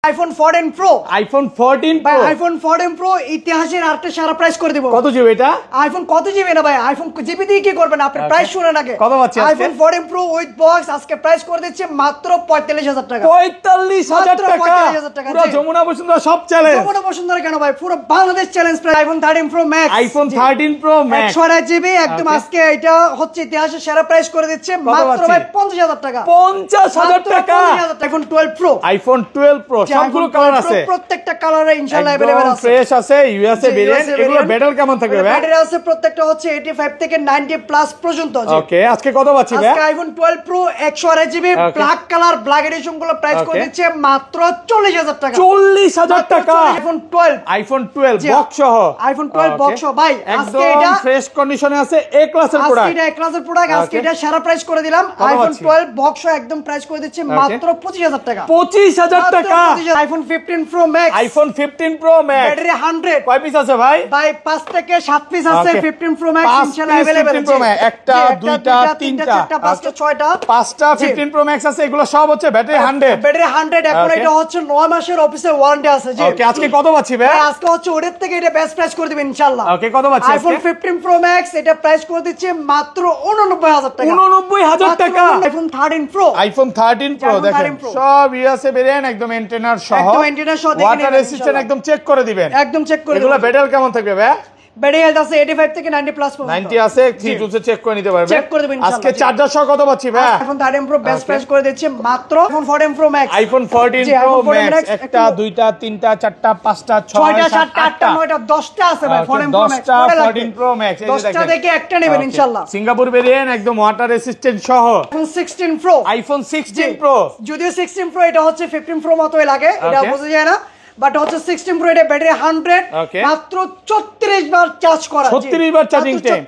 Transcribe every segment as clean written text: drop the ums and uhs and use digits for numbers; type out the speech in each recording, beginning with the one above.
IPhone 14 pro iPhone 14 pro iPhone 14 pro ইতিহাসের আরেকটা সারা price করে দিব। কত জিবি এটা? আইফোন কত জিবি না ভাই, আইফোন জিবি দিয়ে কি করবেন আপনি? প্রাইস শুনেন আগে। কত পাচ্ছি আজকে? আইফোন 14 প্রো উইথ বক্স আজকে প্রাইস করে দিচ্ছে মাত্র 45000 টাকা। 45000 টাকা, 45000 টাকা। পুরো যমুনা বসুন্ধরা সব চ্যালেঞ্জ। যমুনা বসুন্ধরা কেন ভাই, পুরো Bangladesh challenge price. IPhone 13 pro Max, iPhone 13 pro max 128 GB একদম আজকে এটা হচ্ছে ইতিহাসের সেরা প্রাইস করে দিচ্ছে মাত্র ভাই 50000 টাকা। 50000 টাকা। আইফোন 12 প্রো, আইফোন 12 প্রো সবগুলো কালার আছে, প্রত্যেকটা কালারে ইনশাআল্লাহ अवेलेबल আছে। ফ্রেশ আছে, ইউএসএ ভেরিয়েন্ট। এগুলো ব্যাটারি কেমন থাকবে ভাই? ব্যাটারি আছে প্রত্যেকটা হচ্ছে 85 থেকে 90 প্লাস পর্যন্ত। ওকে, আজকে কত পাচ্ছি ভাই? আজকে iPhone 12 pro 128 GB black colour, black addition গুলো প্রাইস করে দিচ্ছে মাত্র 40000 টাকা। 40000 টাকা। আইফোন 12, আইফন 12 বক্স সহ, আইফোন 12 বক্স সহ ভাই আজকে একদম এটা ফ্রেশ কন্ডিশনে আছে, এ ক্লাসের প্রোডাক্ট। আজকে এটা এ ক্লাসের প্রোডাক্ট, আজকে এটা সারা প্রাইস করে দিলাম। আইফোন 12 বক্স সহ একদম প্রাইস করে দিচ্ছে মাত্র 25000 টাকা। 25000 টাকা। IPhone 15 pro Max, iPhone 15 pro max battery 100, কয় পিস আছে ভাই? ভাই 5 থেকে 7 পিস আছে 15 প্রো ম্যাক্স ইনশাআল্লাহ अवेलेबल আছে। একটা দুইটা তিনটা চারটা পাঁচটা ছয়টা পাঁচটা 15 প্রো ম্যাক্স আছে, এগুলো সব হচ্ছে ব্যাটারি 100। ব্যাটারি 100 এখন এটা হচ্ছে 9 মাসের অফিসের ওয়ারেন্টি আছে। জি ওকে, আজকে কত পাচ্ছি ভাই? আজকে হচ্ছে ওদের থেকে এটা বেস্ট প্রাইস করে দিবেন ইনশাআল্লাহ। ওকে, কত পাচ্ছি আজকে? আইফোন 15 প্রো ম্যাক্স এটা প্রাইস করে দিচ্ছে মাত্র 89000 টাকা। 89000 টাকা। আইফোন 13 প্রো, আইফোন 13 প্রো দেখেন সব ইউএসএ ভেরিয়েন্ট, একদম এন্টেনার সহ, একদম এন্টেনার সহ দেখেন, ওয়াটার রেজিস্ট্যান্ট, একদম চেক করে দিবেন, একদম চেক করে এগুলো ব্যাটারি কেমন থাকবে ভাই? ব্যাটারি হেলথ আছে 85 থেকে 90 প্লাস পর্যন্ত। 90 আছে, 3 টুলসে চেক করে নিতে পারবেন। চেক করে দিবেন ইনশাআল্লাহ। আজকে চার্জার সহ কত পাচ্ছি ভাই? আইফোন 13 প্রো বেস্ট প্রাইস করে দিচ্ছে মাত্র iPhone 14 pro Max. IPhone 14 pro max একটা দুইটা তিনটা চারটা পাঁচটা ছয়টা সাতটা আটটা নয়টা 10টা আছে ভাই 14 প্রো ম্যাক্স। 10টা 14 প্রো ম্যাক্স, এই যে 10টা দেখে একটা নেবেন ইনশাআল্লাহ। সিঙ্গাপুর ভেরিয়েন্ট, একদম ওয়াটার রেজিস্ট্যান্ট সহ। আইফোন 16 প্রো, আইফোন 16 প্রো, যদিও 16 প্রো এটা হচ্ছে 15 প্রো মতোই লাগে, এটা বোঝা যায় না, বাট হচ্ছে 16 প্রো এটা ব্যাটারি 100, মাত্র 34 বার চার্জ করা। 36 বার চার্জিং টাইম,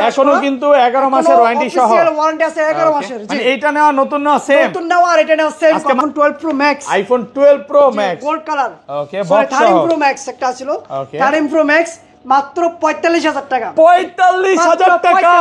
এখনো কিন্তু 11 মাসের ওয়ারেন্টি সহ, অফিশিয়াল ওয়ারেন্টি আছে 11 মাসের। মানে এইটা নেওয়া নতুন নেওয়া সেম, নতুন নেওয়া আর এটা নেওয়া same. IPhone 12 Pro Max, iPhone 12 Pro Max gold colour. Okay, box সহ 13 প্রো ম্যাক্স একটা ছিল, 13 প্রো ম্যাক্স মাত্র 45000 টাকা। 45000 টাকা।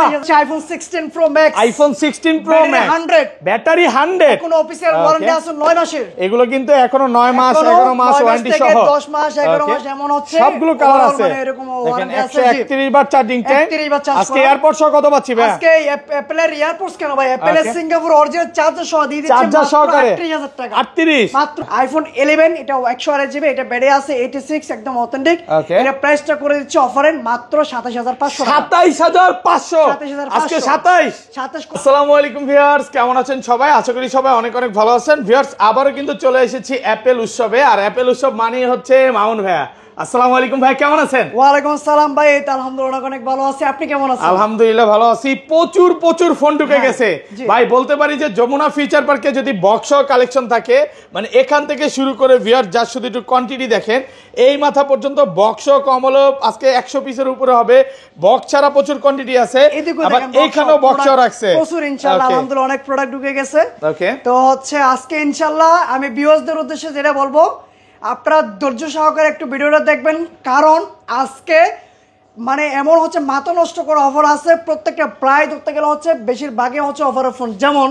IPhone 16 pro Max, iPhone 16 pro max 100, battery 100, কোন অফিসিয়াল ওয়ারেন্টি আছে 9 মাসের। এগুলো কিন্তু এখনো 9 মাস 11 মাস ওয়ারেন্টি সহ, 10 মাস 11 মাস এমন হচ্ছে, সবগুলো কালার আছে। মানে এরকম দেখেন ওয়ারেন্টি আছে। 131 বার চার্জিং টাইম। 31 বার চার্জ। আজকে এয়ারপোর্ট সহ কত পাচ্ছি ভাই? আজকে অ্যাপলের এয়ারপোর্টস কেন ভাই, অ্যাপলের সিঙ্গাপুর অরিজিনাল চার্জার সহ দিয়ে দিচ্ছে চার্জার সহকারে 38000 টাকা। 38 মাত্র আইফোন 11 এটা 128 জিবি, এটা ব্যাটারি আছে 86, একদম অথেন্টিক। এটা প্রাইসটা করে দিচ্ছে অফারে মাত্র 27500 টাকা। 27500 আজকে 27। আসসালামু আলাইকুম ভিউয়ার্স, কেমন আছেন সবাই? আশা করি সবাই অনেক অনেক ভালো আছেন। ভিউয়ার্স, আবারো কিন্তু চলে এসেছি অ্যাপেল উৎসবে, আর অ্যাপেল উৎসব মানেই হচ্ছে মামুন ভাইয়া। আসসালামু আলাইকুম ভাই, কেমন আছেন? ওয়ালাইকুম আসসালাম ভাই, এই তো আলহামদুলিল্লাহ অনেক ভালো আছি, আপনি কেমন আছেন? আলহামদুলিল্লাহ ভালো আছি। প্রচুর ফোন ঢুকে গেছে ভাই, বলতে পারি যে যমুনা ফিউচার পার্কে যদি বক্স কালেকশন থাকে, মানে এখান থেকে শুরু করে ভিউয়ার যা শুধু একটু কোয়ান্টিটি দেখেন, এই মাথা পর্যন্ত বক্স কম হলো আজকে 100 পিসের উপরে হবে। বক্স ছাড়া প্রচুর কোয়ান্টিটি আছে, আবার এইখানেও বক্স রাখছে প্রচুর ইনশাআল্লাহ। আলহামদুলিল্লাহ অনেক প্রোডাক্ট ঢুকে গেছে। ওকে, তো হচ্ছে আজকে ইনশাআল্লাহ আমি ভিউয়ার্সদের উদ্দেশ্যে যেটা বলবো, আপনারা ধৈর্য সহকারে একটু ভিডিওটা দেখবেন, কারণ আজকে মানে এমন হচ্ছে মাথা নষ্ট করা অফার আছে। প্রত্যেকটা প্রায় ধরতে গেলে হচ্ছে বেশিরভাগই হচ্ছে অফারের ফোন। যেমন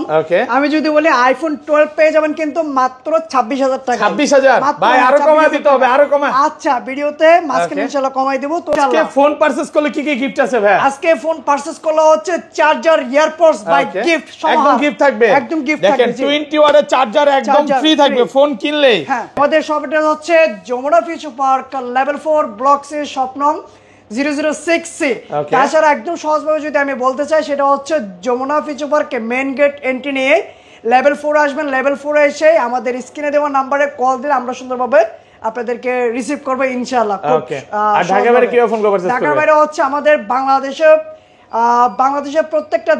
আমি যদি বলি আইফোন 12 পেয়ে যাবেন কিন্তু মাত্র 26000 টাকা। 26000 ভাই, আরো কমায় দিতে হবে, আরো কমায়। আচ্ছা, ভিডিওতে মাঝখানে ইনশাআল্লাহ কমাই দেব। তো আজকে ফোন পারচেজ করলে কি কি গিফট আছে ভাই? আজকে ফোন পারচেজ করলে হচ্ছে চার্জার, ইয়ারপডস বাই গিফট সহ, একদম গিফট থাকবে, একদম গিফট থাকবে। দেখেন 20 ওয়াটের চার্জার একদম ফ্রি থাকবে ফোন কিনলেই। হ্যাঁ, আমাদের শপ এটা হচ্ছে Jamuna future park level 4 block C shop নং 006C। তাছাড়া একদম সহজভাবে যদি আমি বলতে চাই, সেটা হচ্ছে যমুনা ফিউচার পার্কে মেইন গেট এন্ট্রি নিয়ে লেভেল 4 আসবেন। লেভেল 4 এসে আমাদের স্ক্রিনে দেওয়া নাম্বারে কল দিলে আমরা সুন্দরভাবে আপনাদেরকে রিসিভ করবো ইনশাআল্লাহ। আর ঢাকার বাইরে কিভাবে ফোন করবেন? ঢাকার বাইরে হচ্ছে আমাদের বাংলাদেশের প্রত্যেকটা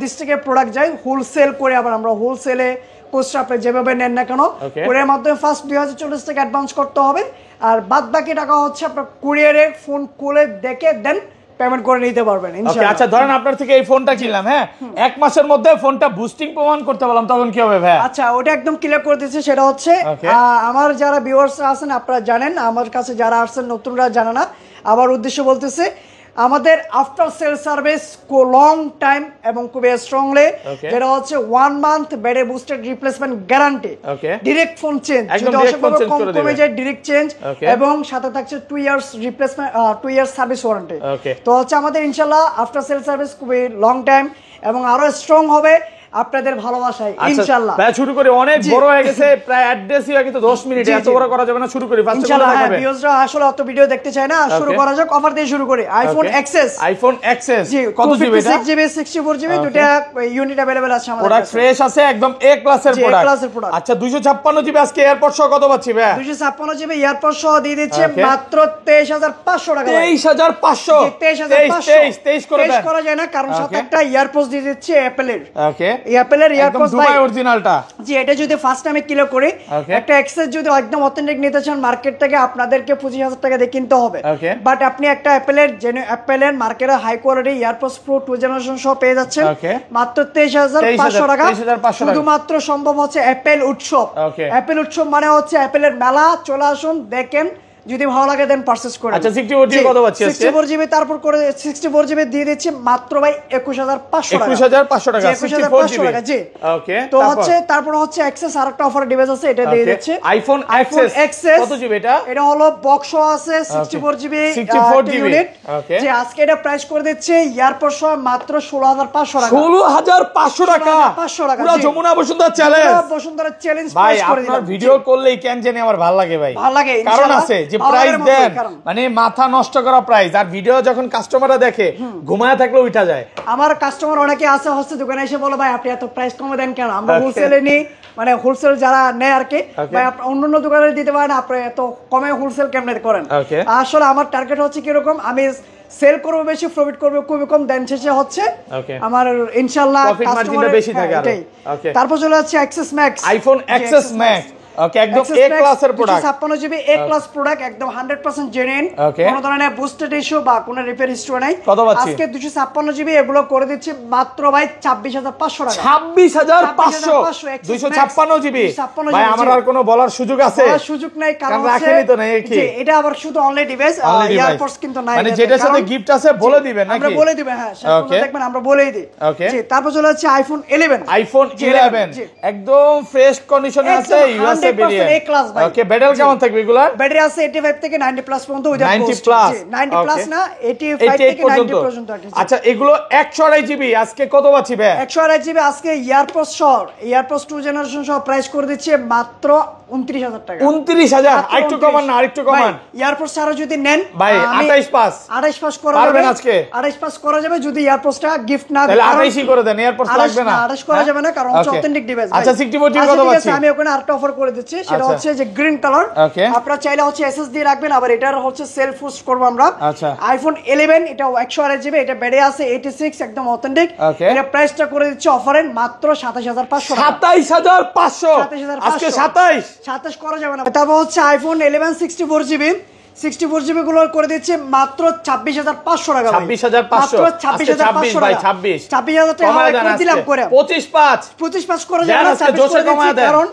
ডিস্ট্রিক্টে প্রোডাক্ট যায় হোলসেল করে, আবার আমরা হোলসেলে পোস্ট আপনি যেভাবে নেন না কেন কুরিয়ারের মাধ্যমে ফার্স্ট 2040 টাকা অ্যাডভান্স করতে হবে, আর বাদ বাকি টাকা হচ্ছে আপনার কুরিয়ারে ফোন খুলে দেখে দেন পেমেন্ট করে নিতে পারবেন ইনশাআল্লাহ। আচ্ছা, ধরেন আপনার থেকে এই ফোনটা কিনলাম, হ্যাঁ, 1 মাসের মধ্যে ফোনটা বুস্টিং প্রমাণ করতে বললাম, তখন কি হবে ভাই? আচ্ছা, ওটা একদম ক্লিয়ার করে দিচ্ছি। সেটা হচ্ছে আমার যারা ভিউয়ার্স আছেন আপনারা জানেন, আমার কাছে যারা আসছেন নতুনরা জানে না, আবার উদ্দেশ্য বলতেছে, আমাদের after sale service long time এবং খুবই স্ট্রংলি, যেটা হচ্ছে 1 month battery boosted replacement guarantee, direct phone change, যদি অসম্ভব কম কমে যায় ডাইরেক্ট চেঞ্জ, এবং সাথে থাকছে 2 years replacement 2 years service warranty. তো হচ্ছে আমাদের ইনশাআল্লাহ আফটার সেল সার্ভিস খুবই লং টাইম এবং আরো স্ট্রং হবে আপনাদের ভালোবাসায় ইনশাআল্লাহ। ভাই শুরু করি, অনেক বড় হয়ে গেছে, প্রায় অ্যাড্রেসই হয়ে গেছে 10 মিনিট, এত বড় করা যাবে না, শুরু করি ফার্স্ট ইনশাআল্লাহ। হ্যাঁ, ভিউয়ার্সরা আসলে অত ভিডিও দেখতে চায় না, শুরু করা যাক, অফার দিয়ে শুরু করি। আইফোন এক্সএস, আইফোন এক্সএস কত জিবি এটা? 6GB 64GB দুটো ইউনিট अवेलेबल আছে আমাদের প্রোডাক্ট ফ্রেশ আছে, একদম এ ক্লাসের প্রোডাক্ট। প্রোডাক্ট। আচ্ছা 256GB আজকে এয়ারপড সহ কত পাচ্ছি ভাই? 256GB এয়ারপড সহ দিয়ে দিচ্ছে মাত্র 23500 টাকা। 23500 23 করে দেন, করা যায় না, কারণ সাথে একটা এয়ারপড দিয়ে দিচ্ছে অ্যাপলের। ওকে, অ্যাপলের এয়ারপড দুবাই অরিজিনালটা। জি, এটা যদি ফার্স্ট টাইমে কিলো করি, একটা এক্সেস যদি একদম অথেন্টিক নিতে চান মার্কেট থেকে, আপনাদেরকে 25000 টাকা দিয়ে কিনতে হবে। বাট আপনি একটা অ্যাপলের মার্কেটে high quality AirPods pro 2 generation সহ পেয়ে যাচ্ছেন মাত্র 23500 টাকা। শুধুমাত্র সম্ভব হচ্ছে অ্যাপেল উৎসব। অ্যাপেল উৎসব মানে হচ্ছে অ্যাপেলের মেলা, চলে আসুন দেখেন, যদি ভালো লাগে দেন পারচেজ করেন। আচ্ছা 64GB কত পাচ্ছি আজকে? 64GB তারপর করে 64GB দিয়ে দিচ্ছি মাত্র ভাই 21500 টাকা। 21500 টাকা 21500 টাকা। জি, ওকে। তো হচ্ছে তারপর হচ্ছে এক্সেস আরেকটা অফার ডিভাইস আছে, এটা দিয়ে দিচ্ছে আইফোন এক্সএস। কত জিবি এটা? এটা হলো বক্স আছে 64GB ইউনিট। যে আজকে এটা প্রাইস করে দিচ্ছে এয়ারপড সহ মাত্র 16500 টাকা। 16500 টাকা, 500 টাকা। পুরো যমুনা বসুন্ধরা চ্যালেঞ্জ, বসুন্ধরা চ্যালেঞ্জ ভাই। প্রাইস করে দিলাম। আপনার ভিডিও করলেই কেন জানি আমার ভালো লাগে ভাই, ভালো লাগে, কারণ আছে যে প্রাইস দেন, মানে মাথা নষ্ট করা প্রাইস, আর ভিডিও যখন কাস্টমাররা দেখে ঘুমায় থাকলে উঠা যায়। আমার কাস্টমার অনেকে আছে হচ্ছে দোকানে এসে বলে ভাই আপনি এত প্রাইস কমে দেন কেন? আমরা হোলসেলে নিই, মানে হোলসেল যারা নেয় আর কি, ভাই আপনি অন্যান্য দোকানে দিতে পারেন, আপনি এত কমে হোলসেল কেমনে করেন? আসলে আমার টার্গেট হচ্ছে কিরকম, আমি সেল করবো বেশি, প্রফিট করবো খুবই কম, দেন শেষে হচ্ছে আমার ইনশাআল্লাহ কাস্টমারের বেশি থাকে। তারপর চলে যাচ্ছে XS Max, iPhone XS Max. Okay, একদম এ ক্লাসের প্রোডাক্ট, 256GB এ ক্লাস প্রোডাক্ট, একদম 100% জেনুইন, কোনো ধরনের বুস্টেড ইস্যু বা কোনো রিপেয়ার হিস্ট্রি নাই। আজকে 256GB এগুলো করে দিচ্ছে মাত্র ভাই 26500 টাকা। 26500 256GB ভাই, আমার আর কোনো বলার সুযোগ আছে? সুযোগ নাই, কারণ রাখেনি তো নাই কি, এটা আবার শুধু অনলি ডিভাইস, এয়ারপডস কিন্তু নাই, মানে যেটার সাথে গিফট আছে বলে দিবেন নাকি? আমরা বলে দিবেন, হ্যাঁ দেখবেন আমরা বলেই দিই। জি, তারপর চলে যাচ্ছে আইফোন 11। আইফোন 11 একদম ফ্রেশ কন্ডিশনে আছে, ইউএসএ বেরিয়ে। ওকে, ব্যাটারি কেমন থাকবে এগুলা? ব্যাটারি আছে 85 থেকে 90 প্লাস পর্যন্ত, 90 প্লাস 90 প্লাস না 85 থেকে 90 পর্যন্ত। আচ্ছা এগুলো 128GB আজকে কত পাচ্ছি ভাই? 128GB আজকে এয়ারপডস সহ, এয়ারপডস 2 জেনারেশন সহ প্রাইস করে দিচ্ছে মাত্র 29000 টাকা। 29000, আরেকটু কমান না, আরেকটু কমান। এয়ারপডস ছাড়া যদি নেন ভাই 28 পাস করা যাবে আজকে, 28 পাস করা যাবে যদি এয়ারপডসটা গিফট না দেন। তাহলে 28ই করে দেন, এয়ারপডস লাগবে না, 28 করা যাবে না, কারণ হচ্ছে অথেন্টিক ডিভাইস। আচ্ছা 64GB কত পাচ্ছি? আমি ওখানে আরেকটা অফার করে দিচ্ছি, সেটা হচ্ছে যে গ্রিন কালার। আপনারা চাইলে হচ্ছে এসএস দিয়ে রাখবেন, আবার এটার হচ্ছে সেলফ পোস্ট করব আমরা। আইফোন 11 এটা 128GB, এটা ব্যাটারি আছে 86, একদম অথেন্টিক। এটা প্রাইসটা করে দিচ্ছি অফারের মাত্র 27500 টাকা। 27500 আজকে 27 করা যাবে না। তারপর হচ্ছে আইফোন 11 64GB গুলো করে দিচ্ছে মাত্র 26500 টাকা। 26500 26 ভাই, 26000 টাকা করে দিলাম করে 25 করা যাবে না, 26 কারণ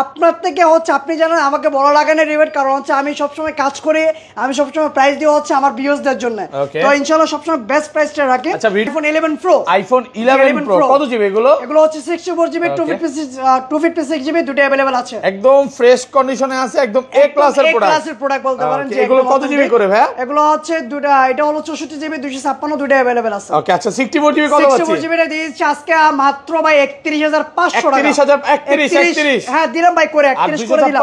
আপনার থেকে হচ্ছে আপনি জানেন আমাকে বড় লাগে না রিবেট, কারণ হচ্ছে আমি সবসময় কাজ করি, আমি সবসময় প্রাইস দিই হচ্ছে আমার ভিউয়ারদের জন্য, তো ইনশাআল্লাহ সবসময় বেস্ট প্রাইসটা রাখি। আইফোন 11 প্রো, আইফোন 11 প্রো কত জিবি এগুলো? এগুলো হচ্ছে 64GB 256GB দুটো अवेलेबल আছে, একদম ফ্রেশ কন্ডিশনে আছে, একদম এ ক্লাসের প্রোডাক্ট বলতে পারেন। যে এগুলো কত জিবি করে ভাই? এগুলো হচ্ছে দুটো, এটা হলো 64GB 256 দুটো अवेलेबल আছে। ওকে, আচ্ছা 64GB কত আছে? 64GB টা দিয়েছি আজকে মাত্র ভাই 31500 টাকা। 31 হ্যাঁ দিলাম ভাই করে 31 করে দিলাম।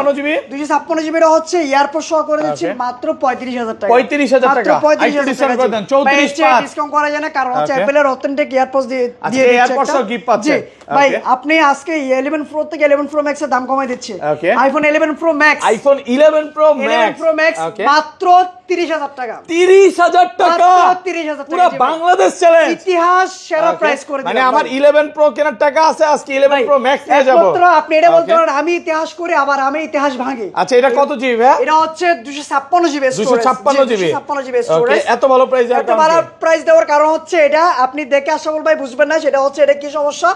256GB টা হচ্ছে এয়ারপড সহ করে দিচ্ছি মাত্র 35000 টাকা। 35000 টাকা, একটু ডিসকাউন্ট করে দেন। 34 ডিসকাউন্ট করা যায় না, কারণ হচ্ছে অ্যাপলের অথেন্টিক এয়ারপডস দিয়ে এয়ারপড সহ গিফট পাচ্ছেন। ভাই আপনি আজকে 11 প্রো থেকে 11 প্রো ম্যাক্স এর দাম কমাই দিচ্ছি। IPhone 11 pro Max, iPhone 11 pro max মাত্র 30000 টাকা। 30000 টাকা, 30000 পুরো বাংলাদেশ চ্যালেঞ্জ, ইতিহাস সেরা প্রাইস করে দিলাম। মানে আমার 11 প্রো কেনার টাকা আছে, আজকে 11 প্রো ম্যাক্স নিয়ে যাব। মাত্র আপনি এটা বলতে পারেন আমি ইতিহাস করি, আবার আমি ইতিহাস ভাঙি। আচ্ছা এটা কত জিবি ভাই? এটা হচ্ছে 256GB স্টোরেজ। 256GB storage. এত ভালো প্রাইস দেওয়ার কারণ? এত ভালো প্রাইস দেওয়ার কারণ হচ্ছে এটা আপনি দেখে আশাফুল ভাই বুঝবেন না, সেটা হচ্ছে এটা কি সমস্যা।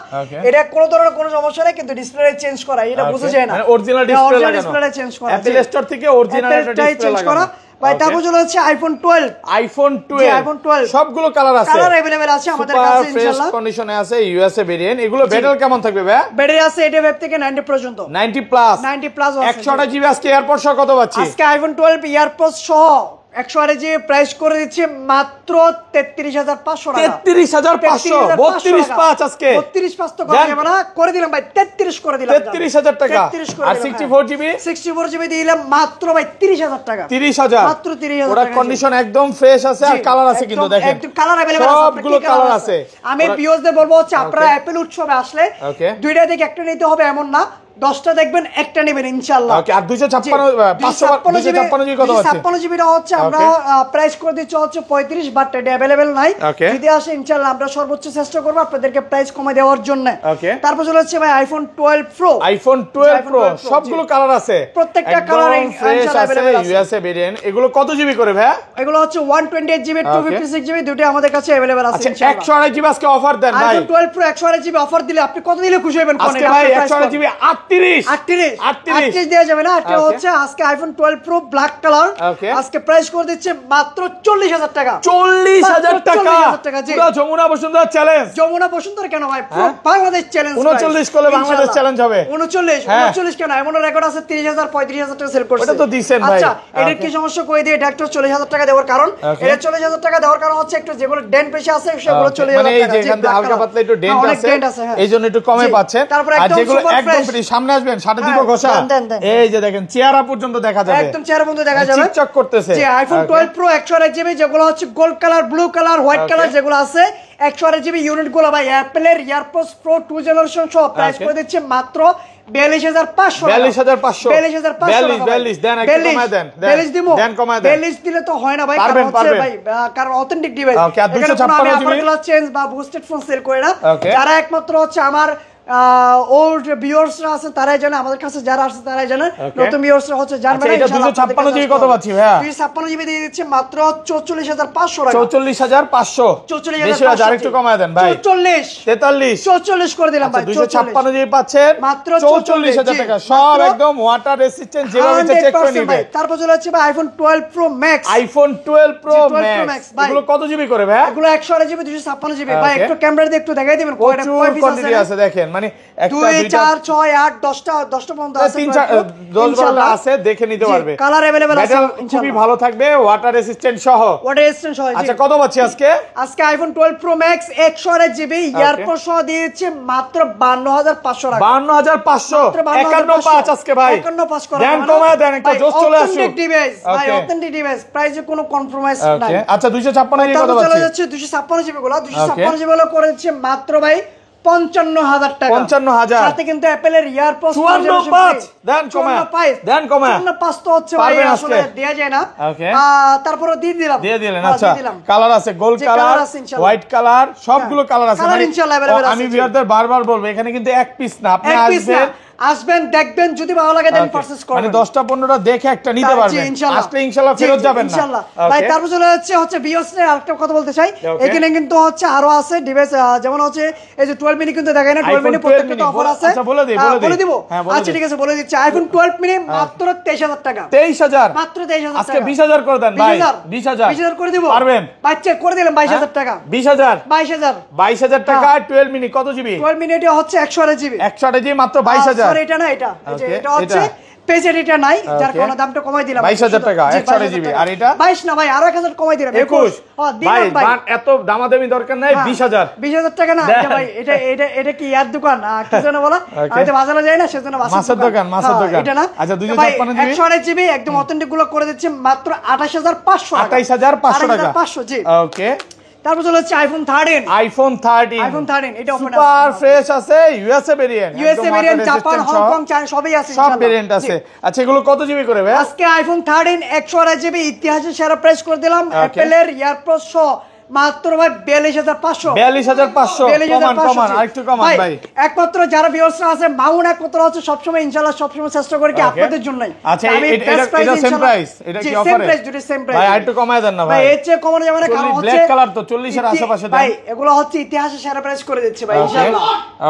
এটা কোনো ধরনের কোনো সমস্যা নেই, কিন্তু ডিসপ্লে চেঞ্জ করা এটা বুঝা যায় না, মানে অরিজিনাল ডিসপ্লে লাগানো, ডিসপ্লে চেঞ্জ করা, অ্যাপল স্টোর থেকে অরিজিনাল ডিসপ্লে লাগানো। ভাই তারপর চলে হচ্ছে আইফোন 12 আইফোন 12 সবগুলো কালার আছে, কালার अवेलेबल আছে আমাদের কাছে ইনশাআল্লাহ। কন্ডিশনে আছে ইউএসএ ভেরিয়েন্ট। এগুলো ব্যাটারি কেমন থাকবে ভাই? ব্যাটারি আছে 85 থেকে 90 পর্যন্ত, 90 প্লাস 90 প্লাস আছে। 128 জিবি আজকে এয়ারপোর্ট সহ কত পাচ্ছি? আজকে আইফোন 12 ইয়ারপোর্ট সহ 128 জিবি প্রাইস করে দিচ্ছে মাত্র 33500 টাকা। 33500 32.5 আজকে 32.5 তো করা যাবে না, করে দিলাম ভাই 33 করে দিলাম, 33000 টাকা। 33 করে আর দিলাম, 64 জিবি 64 জিবি দিলাম মাত্র ভাই 30000 টাকা, 30000 মাত্র 30000 ওটা টাকা। কন্ডিশন একদম ফ্রেশ আছে আর কালার আছে কিন্তু দেখেন একদম কালার अवेलेबल আছে, সবগুলো কালার আছে। আমি ভিউয়ারদের বলবো হচ্ছে আপনারা অ্যাপেল উৎসবে আসলে দুইটা থেকে একটা নিতে হবে এমন না, 10টা দেখবেন একটা নেবেন ইনশাআল্লাহ। ওকে। আর 256 জিবি কত আছে? 56 জিবিটা হচ্ছে আমরা প্রাইস করে দিচ্ছি হচ্ছে 35, বাট এটা अवेलेबल নাই। যদি আসে ইনশাআল্লাহ আমরা সর্বোচ্চ চেষ্টা করব আপনাদেরকে প্রাইস কমে দেওয়ার জন্য। তারপর চলে হচ্ছে ভাই আইফোন 12 প্রো। আইফোন 12 প্রো সবগুলো কালার আছে, প্রত্যেকটা কালার ইনশাআল্লাহ अवेलेबल আছে। USA variant. এগুলো কত জিবি করে ভাই? এগুলো হচ্ছে 128 জিবি 256 জিবি দুটো আমাদের কাছে अवेलेबल আছে ইনশাআল্লাহ। 128 জিবি আজকে অফার দেন ভাই। আইফোন 12 প্রো 128 জিবি অফার দিলে আপনি কত দিলে খুশি হবেন? আজকে ভাই 128 জিবি 38 দেওয়া যাবে না। এটা হচ্ছে আজকে আইফোন 12 প্রো ব্ল্যাক কালার আজকে প্রাইস করে দিচ্ছে মাত্র 40000 টাকা। 40000 টাকা জি। পুরো যমুনা বসুন্ধরা চ্যালেঞ্জ। যমুনা বসুন্ধরা কেন ভাই, পুরো বাংলাদেশ চ্যালেঞ্জ। 39 করলে বাংলাদেশ চ্যালেঞ্জ হবে। 39 কেন, এমন রেকর্ড আছে 30000 35000 টাকা সেল করছে। ওটা তো দিবেন ভাই। আচ্ছা এর কি সমস্যা কই দিয়ে ডাক্তার 40000 টাকা দেওয়ার কারণ, এটা 40000 টাকা দেওয়ার কারণ হচ্ছে একটু যেগুলো ডেন্ট বেশি আছে সেগুলো 40000 মানে এই টাকা। যে এখানে হালকা পাতলা একটু ডেন্ট আছে এইজন্য একটু কমে পাচ্ছেন। আর যেগুলো একদম ফ্রি সামনে আসবেন সাথে দিব ঘষা, এই যে দেখেন চেহারা পর্যন্ত দেখা যাবে, একদম চেহারা পর্যন্ত দেখা যাবে, চিকচিক করতেছে। জি আইফোন 12 প্রো 128 জিবি যেগুলো হচ্ছে gold colour, blue colour, white colour যেগুলো আছে 128 জিবি ইউনিট গুলো ভাই অ্যাপলের এয়ারপোডস প্রো 2 জেনারেশন সহ প্রাইস করে দিচ্ছে মাত্র 42500 42500 42 দেন একটু কমায় দেন 42 দিমু দেন কমায় দেন 42 দিলে তো হয় না ভাই, পারবেন ভাই কারণ অথেন্টিক ডিভাইস। ওকে। আর 256 জিবি ক্লাস চেঞ্জ বা বুস্টেড ফোন সেল করে না, যারা একমাত্র হচ্ছে আমার ওল্ড ভিউয়ার্সরা আছে তারাই জানে, আমাদের কাছে যারা আছে তারাই জানে, নতুন ভিউয়ার্সরা হচ্ছে জানবে না। এটা 256 জিবি কত পাচ্ছি ভাইয়া? 256 জিবি দিয়ে দিচ্ছে মাত্র 44500 টাকা। 44500 44500 আরেকটু কমায় দেন ভাই। 44 43 44 করে দিলাম ভাই। 256 জিবি পাচ্ছেন মাত্র 44000 টাকা, সব একদম ওয়াটার রেসিস্ট্যান্ট, যেভাবে ইচ্ছা চেক করে নিবে। তারপর চলে যাচ্ছে ভাই iPhone 12 Pro Max. IPhone 12 Pro max এগুলো কত জিবি করে ভাই? এগুলো 128 জিবি 256 জিবি ভাই। একটু ক্যামেরা দিয়ে একটু দেখাই দিবেন কয়টা কয় পিস কোয়ান্টিটি আছে দেখেন, মানে 2 4 6 8 10টা পর্যন্ত আছে, 10 আছে দেখে নিতে পারবে। কালার अवेलेबल আছে ইনশাআল্লাহ, খুবই ভালো থাকবে, ওয়াটার রেসিস্ট্যান্ট সহ। ওয়াটার রেসিস্ট্যান্ট সহ। আচ্ছা কত পাচ্ছি আজকে? আজকে iPhone 12 Pro max 128 GB airport সহ দিয়েছে মাত্র 52500 টাকা। 52500 515 আজকে ভাই 515 করে দেন কমায় দেন, একটা জোশ চলে আসুক। অথেন্টিক ডিভাইস ভাই, অথেন্টিক ডিভাইস, প্রাইসে কোনো কম্প্রোমাইজ নাই। আচ্ছা 256 জিবি কত পাচ্ছি? চলে যাচ্ছে 256 জিবি গুলো, 256 জিবি গুলো করে দিচ্ছে মাত্র ভাই 55000 টাকা। 55000 সাথে কিন্তু অ্যাপলের এয়ারপোডস 545 দেন কমায় দেন কমায় 545 তো হচ্ছে ভাই আসলে দেয়া যায় না। তারপরে দিয়ে দিলেন। আচ্ছা কালার আছে, গোল্ড কালার, হোয়াইট কালার, সবগুলো কালার আছে। কালার ইনশাআল্লাহ अवेलेबल আছে। আমি ভিউয়ারদের বারবার বলবো এখানে কিন্তু এক পিস না, আপনি আসবেন দেখবেন, যদি ভালো লাগে দেন পারচেজ করবেন, মানে 10টা 15টা দেখে একটা নিতে পারবেন, আসলে ইনশাআল্লাহ ফেরত যাবেন না ইনশাআল্লাহ ভাই। তারপর চলে হচ্ছে ভিউয়ার্স এর আরেকটা কথা বলতে চাই, এখানে কিন্তু হচ্ছে আরো আছে ডিভাইস, যেমন হচ্ছে এই যে 12 মিনি কিন্তু দেখায় না, 12 মিনি প্রত্যেকটা অফার আছে। আচ্ছা বলে দিব। আচ্ছা ঠিক আছে বলে দিচ্ছি। আইফোন 12 মিনি মাত্র 23000 টাকা। 23000 মাত্র 23000 টাকা। আজকে 20000 করে দেন ভাই। 20000 করে দিব পারবেন? বাচ্চা করে দিলাম 22000 টাকা। 22000 টাকা। 12 মিনি কত জিবি? 12 মিনি এটা হচ্ছে 128 জিবি। 128 জিবি মাত্র 22000। সরি এটা না, এটা এটা হচ্ছে পেজের এটা নাই, যার কারণে দামটা কমাই দিলাম 22000 টাকা 128 জিবি। আর এটা 22 না ভাই, আরো 1000 কমাই দিলাম 21। ভাই এত দামাদামি দরকার নাই। 20000 টাকা না এটা ভাই, এটা কি ইয়ার দোকান কি যেন বলা, এটা বাজারে যায় না সেজন্য মাছের দোকান এটা না। আচ্ছা 256 জিবি 128 জিবি একদম অথেন্টিক গুলো করে দিচ্ছে মাত্র 28500 টাকা। 28500 টাকা 500 জি। ওকে। তারপর চলে হচ্ছে আইফোন 13। আইফোন 13 এটা ওপেন সুপার ফ্রেশ আছে, USA variant, Japan, Hong Kong, China সবই আছে সব ভেরিয়েন্ট আছে। আচ্ছা এগুলো কত জিবি করে ভাই? আজকে আইফোন 13 128 জিবি ইতিহাসের সেরা প্রাইস করে দিলাম অ্যাপলের এয়ারপোডস সহ মাত্র ভাই 42500। 42500 কমান আরেকটু কমান ভাই। একমাত্র যারা ভিউয়ার্সরা আছে মাউন একমাত্র হচ্ছে সবসময় ইনশাআল্লাহ সবসময় চেষ্টা করি কি আপনাদের জন্যই। আচ্ছা এটা সেম প্রাইস, এটা কি অফারে? সেম প্রাইস, দুটো সেম প্রাইস ভাই আরেকটু কমায় দেন না ভাই। এর চেয়ে কমানো যাবে না, কারণ হচ্ছে ব্ল্যাক কালার তো 40 এর আশেপাশে দেন ভাই, এগুলো হচ্ছে ইতিহাসের সেরা প্রাইস করে দিচ্ছে ভাই ইনশাআল্লাহ।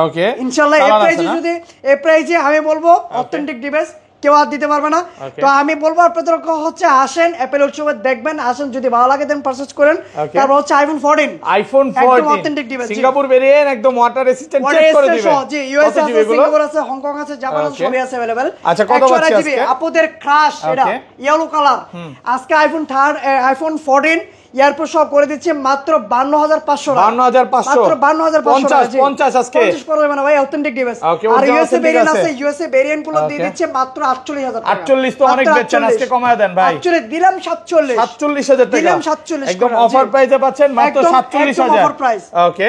ওকে ইনশাআল্লাহ এই প্রাইসে যদি এই প্রাইসে আমি বলবো অথেন্টিক ডিভাইস কেউ আর দিতে পারবে না। তো আমি বলবো আপনাদের হচ্ছে আসেন অ্যাপেল উৎসবে দেখবেন, আসেন যদি ভালো লাগে দেন পারচেজ করেন। তারপর হচ্ছে আইফোন 14 একদম অথেন্টিক ডিভাইস, সিঙ্গাপুর ভেরিয়েন্ট, একদম ওয়াটার রেসিস্ট্যান্ট, চেক করে দিবেন। জি ইউএসএ আছে, সিঙ্গাপুর আছে, হংকং আছে, জাপান আছে, সবই আছে अवेलेबल। আচ্ছা কত পাচ্ছি আজকে? আপুদের ক্রাশ এটা ইয়েলো কালার, আজকে আইফোন 14 এয়ারপোর সহ করে দিচ্ছে মাত্র 52500 টাকা। 52500 মাত্র 52500 50 আজকে 50 করে দেবেন ভাই, অথেন্টিক ডিভাইস। আর ইউএসএ ভেরিয়েন্ট আছে, ইউএসএ ভেরিয়েন্ট গুলো দিয়ে দিচ্ছে মাত্র 48000 টাকা। 48 তো অনেক বেচছেন, আজকে কমায় দেন ভাই। 48 দিলাম 47000 টাকা দিলাম 47 একদম অফার প্রাইসে পাচ্ছেন মাত্র 47000 অফার প্রাইস। ওকে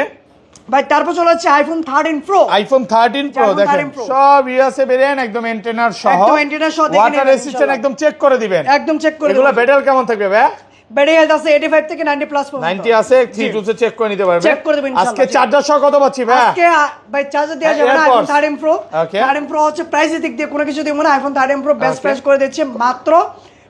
ভাই তারপর চলে হচ্ছে আইফোন 13 প্রো। আইফোন 13 প্রো দেখেন সব ইউএসএ ভেরিয়েন্ট, একদম এন্টেনার সহ, একদম এন্টেনার সহ, দেখেন ওয়াটার রেসিস্ট্যান্ট, একদম চেক করে দিবেন, একদম চেক করে এগুলা ব্যাটারি কেমন থাকবে ভাই? ব্যাটারি হেলথ আছে 85 থেকে 90 প্লাস পর্যন্ত, 90 আছে, 3 টুলসে চেক করে নিতে পারবে। চেক করে দিবেন ইনশাআল্লাহ। আজকে চার্জার সহ কত পাচ্ছি ভাই? আজকে ভাই চার্জার দেওয়া যাবে না আইফোন 13 প্রো। 13 প্রো হচ্ছে প্রাইসের দিক দিয়ে কোনো কিছু দিব না, আইফোন 13 প্রো বেস্ট প্রাইস করে দিচ্ছে মাত্র,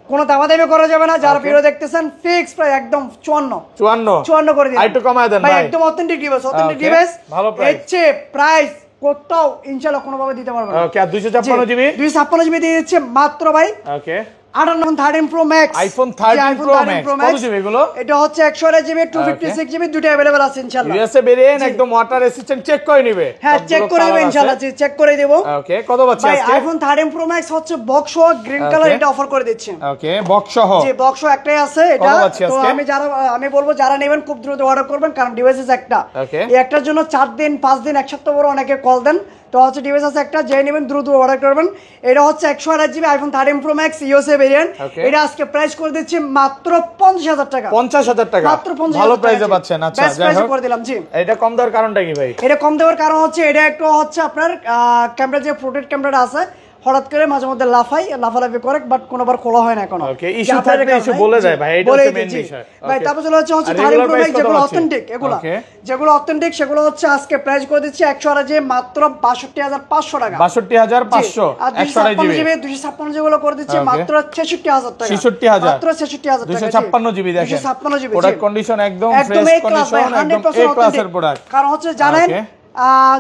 কোনো দামাদামি করা যাবে না। যারা ভিডিও দেখতেছেন ফিক্স প্রাইস একদম 54 করে দিন, আইটু কমায় দেন ভাই, ভাই। একদম অথেন্টিক ডিভাইস, অথেন্টিক ডিভাইস, ভালো প্রাইস, এচ্ছে প্রাইস কোথাও ইনশাআল্লাহ কোনোভাবে দিতে পারবে না। ওকে আর 256 জিবি 256 জিবি দিয়ে দিচ্ছে মাত্র ভাই। ওকে 13 pro Max, iPhone 13 pro max কত জিবি এগুলো? এটা হচ্ছে 128 জিবি 256 জিবি দুটো अवेलेबल আছে ইনশাআল্লাহ। ইউএসএ ভেরিয়েন্ট, একদম ওয়াটার রেসিস্ট্যান্ট, চেক করে নিবে। হ্যাঁ চেক করে দেব ইনশাআল্লাহ, চেক করে দেব। ওকে কত পাচ্ছি ভাই আজকে? আইফোন 13 প্রো ম্যাক্স হচ্ছে বক্স সহ গ্রিন কালার, এটা অফার করে দিচ্ছি। ওকে বক্স সহ, জি বক্স সহ একটাই আছে এটা। তো আমি বলবো যারা নেবেন খুব দ্রুত অর্ডার করবেন, কারণ ডিভাইসেস একটা, এই একটার জন্য 4 দিন 5 দিন এক সপ্তাহ পরে অনেকে কল দেন। তো হচ্ছে ডিভাইস আছে একটা, যে নেবেন দ্রুত অর্ডার করবেন। এটা হচ্ছে 128 GB iPhone 13 pro max USA variant, এটা আজকে প্রাইস করে দিচ্ছি মাত্র 50000 টাকা। 50000 টাকা মাত্র 50000 ভালো প্রাইসে পাচ্ছেন। আচ্ছা যাই হোক করে দিলাম। জি এটা কম দেওয়ার কারণটা কি ভাই? এটা কম দেওয়ার কারণ হচ্ছে এটা একটু হচ্ছে আপনার ক্যামেরা, যে প্রোটেক্ট ক্যামেরাটা আছে হঠাৎ করে মাঝে মধ্যে লাফালাফি করে, বাট কোনোবার খোলা হয় না এখনো। ওকে ইস্যু থাকলে ইস্যু বলে যায় ভাই, এটা হচ্ছে মেইন বিষয়। ভাই তারপর চলে হচ্ছে 13 প্রো ম্যাক্স যেগুলো অথেন্টিক, যেগুলো অথেন্টিক সেগুলো হচ্ছে আজকে প্রাইস করে দিচ্ছি 128 জিবি মাত্র 62500 টাকা। 62500 আর 128 জিবি 256 জিবি গুলো করে দিচ্ছি মাত্র 66000 টাকা। 66000 মাত্র 66000 টাকা। 256 জিবি দেখেন, 256 জিবি প্রোডাক্ট কন্ডিশন একদম ফ্রেশ কন্ডিশন, একদম এ ক্লাসের প্রোডাক্ট। কারণ হচ্ছে জানেন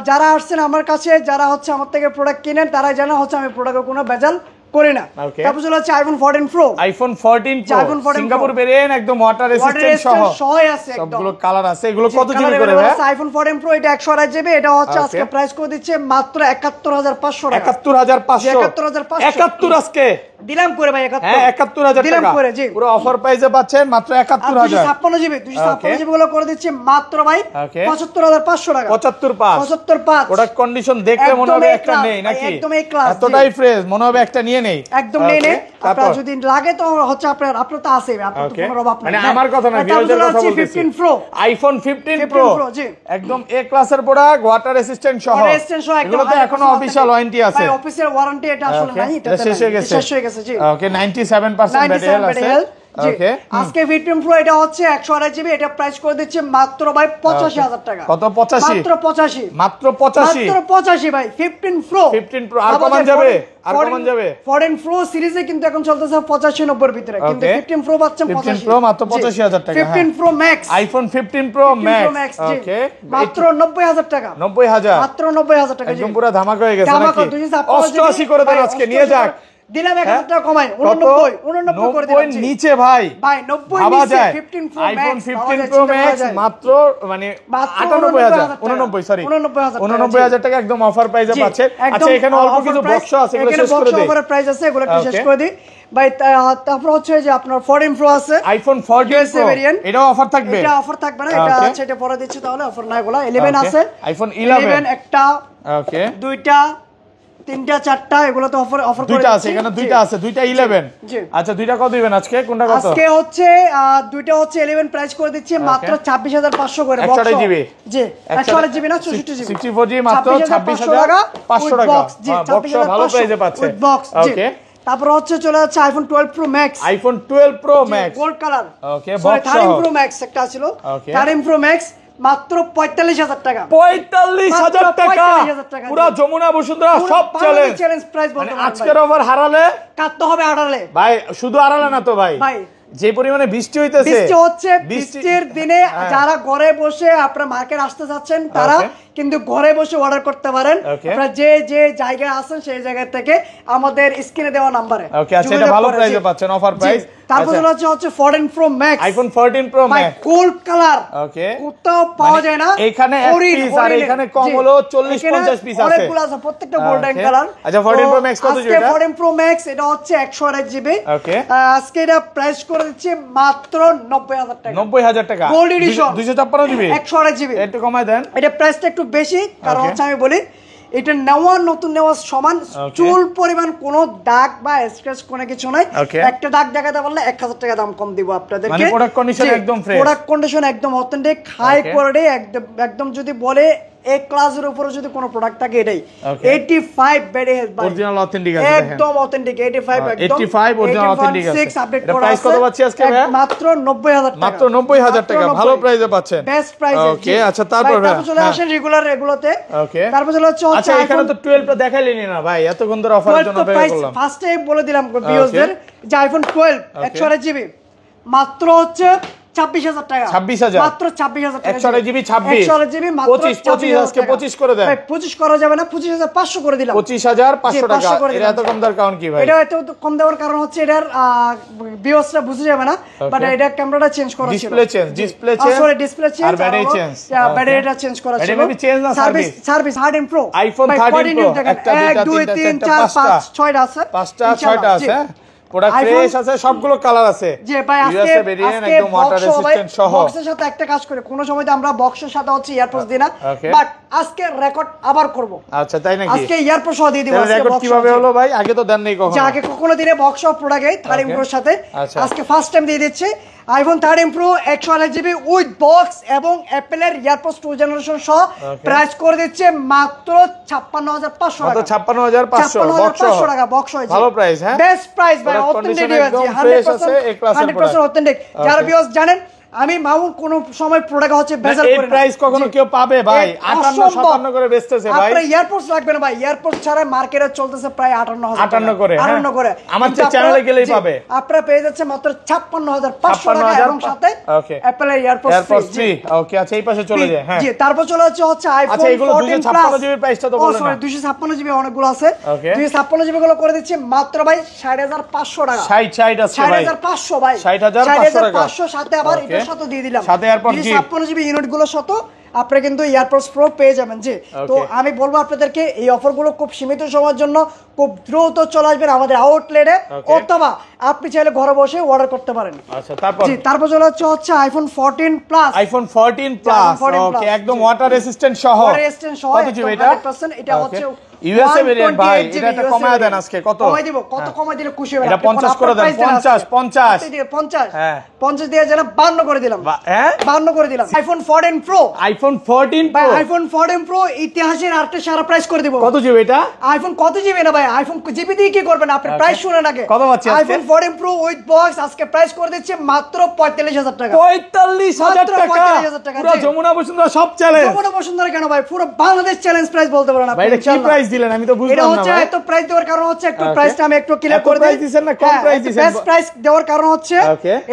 যারা আসছেন আমার কাছে, যারা হচ্ছে আমার থেকে প্রোডাক্ট কিনেন, তারাই জানা হচ্ছে আমি প্রোডাক্টের কোনো ভেজাল করি না। তারপর চলে হচ্ছে iPhone 14 pro. IPhone 14 pro Singapore variant, একদম ওয়াটার রেসিস্ট্যান্ট সহ আছে, একদম সবগুলো কালার আছে। এগুলো কত জিবি করে ভাই? আইফোন 14 প্রো এটা 128 জিবি, এটা হচ্ছে আজকে প্রাইস করে দিচ্ছে মাত্র 71500 টাকা। 71500 71 আজকে দিলাম করে ভাই 71। হ্যাঁ 71000 দিলাম টাকা করে। জি পুরো অফার প্রাইসে পাচ্ছেন মাত্র 71000। 256 জিবি গুলো করে দিচ্ছে মাত্র ভাই 75500 টাকা। 75 প্রোডাক্ট কন্ডিশন দেখলে মনে হবে একটা নেই নাকি? একদম এই ক্লাস, এতটাই ফ্রেশ মনে হবে একটা নিয়ে নেই, একদম নেই। আপনার যদি লাগে তো হচ্ছে আপনার তো আছে, আপনার তো কোনো অভাব নাই। মানে আমার কথা না, ভিউয়ারদের কথা বলতেছি। 15 প্রো আইফোন 15 প্রো একদম এ ক্লাসের প্রোডাক্ট, ওয়াটার রেসিস্ট্যান্ট সহ। এগুলো তো এখনো অফিশিয়াল ওয়ারেন্টি আছে ভাই, অফিসিয়াল ওয়ারেন্টি এটা আসলে নাই, এটা শেষ হয়ে গেছে। জি ওকে 97% ব্যাটারি আছে। ওকে আজকে 15 প্রো এটা হচ্ছে 128 জিবি, এটা প্রাইস করে দিচ্ছে মাত্র ভাই 85000 টাকা। কত 85? মাত্র 85 ভাই 15 প্রো আর কমান যাবে, আর কমান যাবে। 14 প্রো সিরিজে কিন্তু এখন চলতেছে 85-90 এর ভিতরে, কিন্তু 15 প্রো পাচ্ছেন 15 প্রো মাত্র 85000 টাকা। 15 pro Max iPhone 15 pro max ওকে মাত্র 90000 টাকা। 90000 মাত্র 90000 টাকা। একদম পুরো ধামাকা হয়ে গেছে নাকি? 256 88 করে দেন আজকে, নিয়ে যাক। দিলাম 1000 টাকা কমাই 89 করে দিলাম। নিচে ভাই 90 নিচে 15 pro Max, iPhone 15 pro max মাত্র মানে 89000 টাকা একদম অফার প্রাইসে পাচ্ছেন। আচ্ছা এখানে অল্প কিছু বক্স আছে, এগুলো শেষ করে দেই। অফারের প্রাইস আছে, এগুলো একটু শেষ করে দিই ভাই। তারপর হচ্ছে যে আপনার 14 প্রো আছে, আইফোন 14 প্রো এটাও অফার থাকবে। এটা অফার থাকবে না, এটা আচ্ছা এটা পরে দিচ্ছি তাহলে, অফার নাই। এগুলো 11 আছে, আইফোন 11 একটা, ওকে দুইটা, তিনটা, চারটা, এগুলো তো অফার করে দুইটা আছে, এখানে দুইটা আছে, দুইটা 11। আচ্ছা দুইটা কত দিবেন আজকে? কোনটা কত? আজকে হচ্ছে দুইটা হচ্ছে 11 প্রাইস করে দিচ্ছি মাত্র 26500 করে। 128 জিবি জি 128 জিবি না 64 জিবি 64 জিবি মাত্র 26500 টাকা। জি বক্স ভালো প্রাইসে পাচ্ছেন। ওকে তারপর হচ্ছে চলে যাচ্ছে iPhone 12 Pro Max. IPhone 12 Pro Max gold colour. Okay box 13 pro max একটা ছিল, 13 প্রো ম্যাক্স মাত্র 45000 টাকা। 45000 টাকা পুরো যমুনা বসুন্ধরা সব চ্যালেঞ্জ প্রাইস বলতে আজকের অফার হারালে কাটতে হবে আড়ালে ভাই, শুধু আড়ালে না তো ভাই, যে পরিমাণে বৃষ্টি হইতেছে, বৃষ্টি হচ্ছে, বৃষ্টির দিনে যারা ঘরে বসে আপনারা মার্কেট আসতে যাচ্ছেন তারা কিন্তু ঘরে বসে অর্ডার করতে পারেন। আপনারা যে যে জায়গায় আছেন সেই জায়গা থেকে আমাদের স্ক্রিনে দেওয়া নম্বরে। ওকে, আচ্ছা এটা ভালো প্রাইসে পাচ্ছেন, অফার প্রাইস। তারপর হচ্ছে 14 Pro Max, iPhone 14 Pro Max gold colour. Okay, কোথাও পাওয়া যায় না, এখানে এক পিস আর এখানে কম হলো 40-50 পিস আছে, অনেকগুলো আছে, প্রত্যেকটা গোল্ডেন কালার। আচ্ছা 14 Pro Max কত জিবি? আজকে 14 Pro Max এটা হচ্ছে 128 জিবি। ওকে, আজকে এটা প্রাইস করে দিচ্ছি মাত্র 90000 টাকা। 90000 টাকা, গোল্ড এডিশন 256 জিবি, 128 জিবি। একটু কমায় দেন, এটা প্রাইসটা একটু বেশি, কারণ হচ্ছে আমি বলি এটা নতুন নেওয়া সমান, চুল পরিমাণ কোনো দাগ বা স্ক্র্যাচ কোনো কিছু নাই। একটা দাগ দেখাতে পারলে 1000 টাকা দাম কম দিব আপনাদেরকে। মানে প্রোডাক্ট কন্ডিশন একদম ফ্রেশ, প্রোডাক্ট কন্ডিশন একদম অথেন্টিক, হাই কোয়ালিটি, একদম যদি বলে এ ক্লাসের উপরে যদি কোনো প্রোডাক্ট থাকে এটাই 85 বেডে অরিজিনাল অথেন্টিক আছে, একদম অথেন্টিক 85 একদম 85 অরিজিনাল অথেন্টিক আছে। আপডেট এটা করা প্রাইস কত পাচ্ছি আজকে ভাই? মাত্র 90000 টাকা, মাত্র 90000 টাকা, ভালো প্রাইসে পাচ্ছেন, বেস্ট প্রাইস। ওকে, আচ্ছা তারপর চলে আসেন রেগুলার এগুলোতে। ওকে, তারপর চলে হচ্ছে আচ্ছা এখানে তো 12 টা দেখাইলেনি না ভাই, এতক্ষণ ধরে অফারের জন্য বের করলাম। ফার্স্টে বলে দিলাম ভিউয়ারদের যে আইফোন 12 128 জিবি মাত্র হচ্ছে 26000 টাকা, 26000 মাত্র 26000 টাকা, 128 জিবি 26 128 জিবি মাত্র 25 আজকে 25 করে দেন। ভাই 25 করা যাবে না, 25500 করে দিলাম, 25500 টাকা। এটা এত কম দাম কারণ কি ভাই? এটা এত কম দেওয়ার কারণ হচ্ছে এটার ভিউয়ার্সরা বুঝে যাবে না, বাট এটা ক্যামেরাটা চেঞ্জ করা ছিল, display change sorry display change আর ব্যাটারি চেঞ্জ, ব্যাটারিটা চেঞ্জ করা ছিল, ব্যাটারি চেঞ্জ না সার্ভিস 13 Pro আইফোন 13 Pro একটা 2 3 4 5 6টা আছে, 5টা 6টা আছে, প্রোডাক্ট ফ্রেশ আছে, সবগুলো কালার আছে। জি ভাই আজকে একদম ওয়াটার রেজিস্ট্যান্ট সহ বক্সের সাথে একটা কাজ করে, কোন সময় তো আমরা বক্সের সাথে হচ্ছে ইয়ারপোর্ট দিই না, বাট আজকে রেকর্ড আবার করব। আচ্ছা তাই নাকি? আজকে ইয়ারপোর্ট সহ দিয়ে দিব। আজকে রেকর্ড কিভাবে হলো ভাই? আগে তো দেন নাই কখনো। যে আগে কখনো দিনে বক্স সহ প্রোডাক্ট 13 Pro সাথে, আজকে ফার্স্ট টাইম দিয়ে দিচ্ছি iPhone 13 Pro 128 GB with box এবং অ্যাপেলের ইয়ারপোর্টস 2 জেনারেশন সহ প্রাইস করে দিচ্ছে মাত্র 56500 টাকা, মাত্র 56500 টাকা বক্স হয়েছে, ভালো প্রাইস। হ্যাঁ, বেস্ট প্রাইস ভাই, অথেন্টিক আছে, 100% অথেন্টিক। যারা ভিউয়ার্স জানেন আমি মামুন কোন সময় প্রোডাক্ট হচ্ছে বেজার করে না, এই প্রাইস কখনো কেউ পাবে ভাই? 58-57 করে বেচতেছে ভাই। আপনি এয়ারপোর্টস লাগবে না ভাই, এয়ারপোর্টস ছাড়া মার্কেটে চলতেছে প্রায় 58000 করে, 58 করে। আমার চ্যানেলে গেলেই পাবে। আপনারা পেয়ে যাচ্ছে মাত্র 56500 টাকা এবং সাথে অ্যাপল এর এয়ারপোর্টস ফ্রি। ওকে, আচ্ছা এই পাশে চলে যায়। হ্যাঁ জি, তারপর চলে হচ্ছে আইফোন 14 আচ্ছা এগুলো 256 জিবি প্রাইসটা তো বলেন না। 256 জিবি অনেকগুলো আছে, 256 জিবি গুলো করে দিচ্ছি মাত্র ভাই 60500 টাকা, 60 আছে ভাই, 60500 ভাই, 60500 টাকা, 60500 সাথে আবার এটার সাথে দিয়ে দিলাম এয়ারপড 56 জিবি ইউনিট গুলো সাথে আপনারা কিন্তু এয়ারপডস প্রো পেয়ে যাবেন। জি, তো আমি বলবো আপনাদেরকে এই অফারগুলো খুব সীমিত সময়ের জন্য খুব দ্রুত চলে আসবেন আমাদের আউটলেটে, অথবা আপনি চাইলে ঘরে বসে অর্ডার করতে পারেন। আচ্ছা তারপর জি, তারপর চলে হচ্ছে আইফোন 14 প্লাস, আইফোন 14 প্লাস, ওকে একদম ওয়াটার রেজিস্ট্যান্ট সহ, ওয়াটার রেজিস্ট্যান্ট সহ, কত জিবি এটা? 100% এটা হচ্ছে ইউএসএ ভেরিয়েন্ট ভাই, এটা একটা কমায় দেন আজকে, কত কমাই দিব, কত কমাই দিলে খুশি হবেন? এটা 50 করে দেন, 50 হ্যাঁ 50 দিয়ে যেন 52 করে দিলাম, হ্যাঁ 52 করে দিলাম। আইফোন 14 প্রো, আইফোন 14 ভাই আইফোন 14 প্রো ইতিহাসের আরেকটা সারা প্রাইস করে দিব। কত জিবি এটা? আইফোন কত জিবি না ভাই, আইফোন জিবি দিয়ে কি করবেন আপনি? প্রাইস শুনেন আগে, কত পাচ্ছি আজকে? আইফোন 14 প্রো উইথ বক্স আজকে প্রাইস করে দিচ্ছে মাত্র 45000 টাকা, 45000 টাকা, 45000 টাকা। পুরো যমুনা বসুন্ধরা সব চ্যালেঞ্জ, যমুনা বসুন্ধরা কেন ভাই, পুরো বাংলাদেশ চ্যালেঞ্জ প্রাইস বলতে পারেন আপনি। ভাই এটা কি প্রাইস দিলেন আমি তো বুঝলাম না। এটা হচ্ছে এত প্রাইস দেওয়ার কারণ হচ্ছে একটু প্রাইসটা আমি একটু ক্লিয়ার করে দিই। প্রাইস দিবেন না কম প্রাইস দিবেন? বেস্ট প্রাইস দেওয়ার কারণ হচ্ছে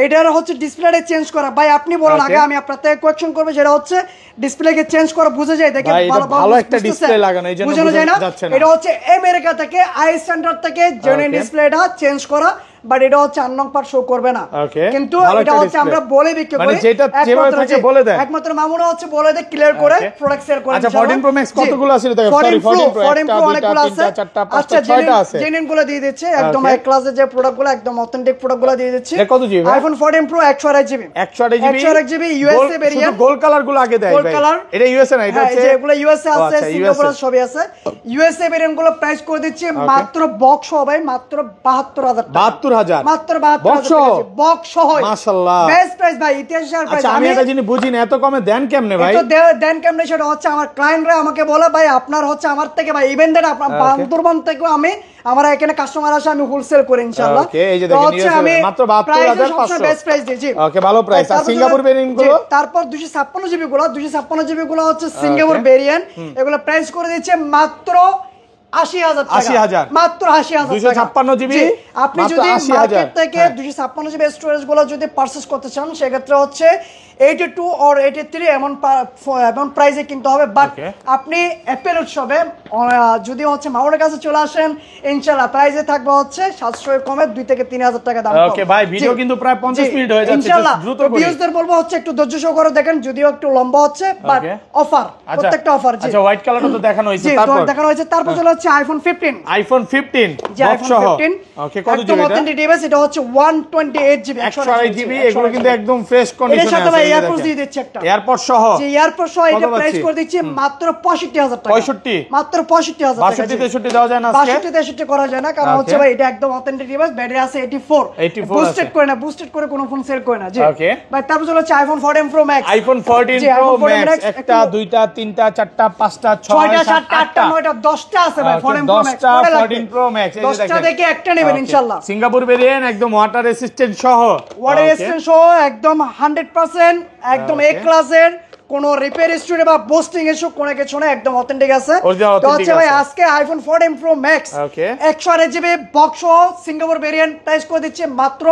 এটার হচ্ছে ডিসপ্লেটা চেঞ্জ করা। ভাই আপনি বলেন আগে, আমি আপনার থেকে কোয়েশ্চেন করব, যেটা হচ্ছে ডিসপ্লেকে চেঞ্জ করা বুঝে যায়, দেখেন ভালো একটা ডিসপ্লে লাগানো, এইজন্য বুঝানো যায় না। যাচ্ছে না। এটা হচ্ছে আমেরিকা থেকে আই সেন্টার থেকে জেনুইন ডিসপ্লেটা চেঞ্জ করা, বাট এটা হচ্ছে আননং পার্ট শো করবে না, কিন্তু এটা হচ্ছে আমরা বলে বিক্রি করি, যেটা যেভাবে থাকে বলে দেয়, একমাত্র মামুনা হচ্ছে বলে দেয়, ক্লিয়ার করে প্রোডাক্ট সেল করে। আচ্ছা 14 প্রো ম্যাক্স কতগুলো আছে দেখো? সরি 14 প্রো অনেকগুলো আছে, 4টা 5টা 6টা আছে, জেনুইন গুলো দিয়ে দিচ্ছে একদম হাই ক্লাসের যে প্রোডাক্টগুলো, একদম অথেন্টিক প্রোডাক্টগুলো দিয়ে দিচ্ছে। কত GB iPhone 14 pro 128 GB, 128 GB USA variant, শুধু গোল্ড কালার গুলো আগে দেয় ভাই, এটা ইউএসএ না, এটা হচ্ছে যেগুলো ইউএসএ আছে, সিঙ্গাপুর সবই আছে। ইউএসএ ভেরিয়েন্ট গুলো প্রাইস করে দিচ্ছে মাত্র বক্স সহ ভাই, মাত্র 72000 টাকা, 72000 মাত্র 72000 বক্স সহ, মাশাআল্লাহ বেস্ট প্রাইস ভাই, ইতিহাসের প্রাইস। আচ্ছা আমি এটা জিনিস বুঝি না, এত কমে দেন কেমনে ভাই? তো দেন কেমনে সেটা হচ্ছে আমার ক্লায়েন্টরা আমাকে বলে, ভাই আপনার হচ্ছে আমার থেকে ভাই ইভেন্টের আপনার বান্দরবান থেকে আমি আমার এখানে কাস্টমার আসে, আমি হোলসেল করি ইনশাআল্লাহ। ওকে, এই যে দেখেন ইউএসএ মাত্র 72500, বেস্ট প্রাইস দিয়েছি। ওকে ভালো প্রাইস। আর সিঙ্গাপুর ভেরিয়েন্ট গুলো? তারপর 256 জিবি গুলো, 256 জিবি গুলো হচ্ছে সিঙ্গাপুর ভেরিয়েন্ট, এগুলো প্রাইস করে দিচ্ছে মাত্র 80,000 টাকা, 80,000 মাত্র 80,000 256 জিবি আপনি যদি মার্কেট থেকে 256 জিবি স্টোরেজ গুলো যদি পারচেজ করতে চান সেক্ষেত্রে হচ্ছে 82 or 83 এমন প্রাইসে কিনতে হবে। বাট আপনি অ্যাপেল উৎসবে যদি হচ্ছে মামুনের কাছে চলে আসেন ইনশাআল্লাহ প্রাইসে থাকবে হচ্ছে 700 কমে 2 থেকে 3,000 টাকা দাম। ওকে ভাই, ভিডিও কিন্তু প্রায় 50 মিনিট হয়ে যাচ্ছে, দ্রুত করে ভিউয়ারদের বলবো হচ্ছে একটু ধৈর্য সহকারে দেখেন, যদিও একটু লম্বা হচ্ছে বাট অফার, প্রত্যেকটা অফার। জি আচ্ছা, হোয়াইট কালারটা তো দেখানো হয়েছে, তারপর চলে হচ্ছে আইফোন 15 বক্স সহ। ওকে, কত জিবি এটা? অথেন্টিক ডিভাইস, এটা হচ্ছে 128 জিবি 128 জিবি, এগুলো কিন্তু একদম ফ্রেশ কন্ডিশনে আছে। এর সাথে ভাই এয়ারপোর্ট দিয়ে দিচ্ছে একটা, এয়ারপোর্ট সহ। জি এয়ারপোর্ট সহ এটা প্রাইস করে দিচ্ছি মাত্র 65,000 টাকা। 65 মাত্র 65,000 টাকা। 62 দেওয়া যায় না আজকে? 62 করা যায় না, কারণ হচ্ছে ভাই এটা একদম অথেন্টিক ডিভাইস, ব্যাটারি আছে 84 বুস্টেড করে না, বুস্টেড করে কোনো ফোন সেল করে না। জি ভাই, তারপর চলে হচ্ছে iPhone 14 pro Max. IPhone 14 pro max, একটা দুইটা তিনটা চারটা পাঁচটা ছয়টা সাতটা আটটা নয়টা 10টা আছে ভাই 14 প্রো ম্যাক্স। 14 প্রো ম্যাক্স, এই যে দেখেন 10টা দেখে একটা নেবেন ইনশাআল্লাহ। সিঙ্গাপুর ভেরিয়েন্ট, একদম ওয়াটার রেসিস্ট্যান্ট সহ, ওয়াটার রেসিস্ট্যান্ট সহ একদম 100% একদম এ ক্লাসের, কোনো রিপেয়ার হিস্টরি বা বুস্টিং ইস্যু কোনো কিছু না, একদম অথেন্টিক আছে। তো হচ্ছে ভাই আজকে iPhone 14 pro max 128 GB box সহ সিঙ্গাপুর ভেরিয়েন্ট প্রাইস করে দিচ্ছে মাত্র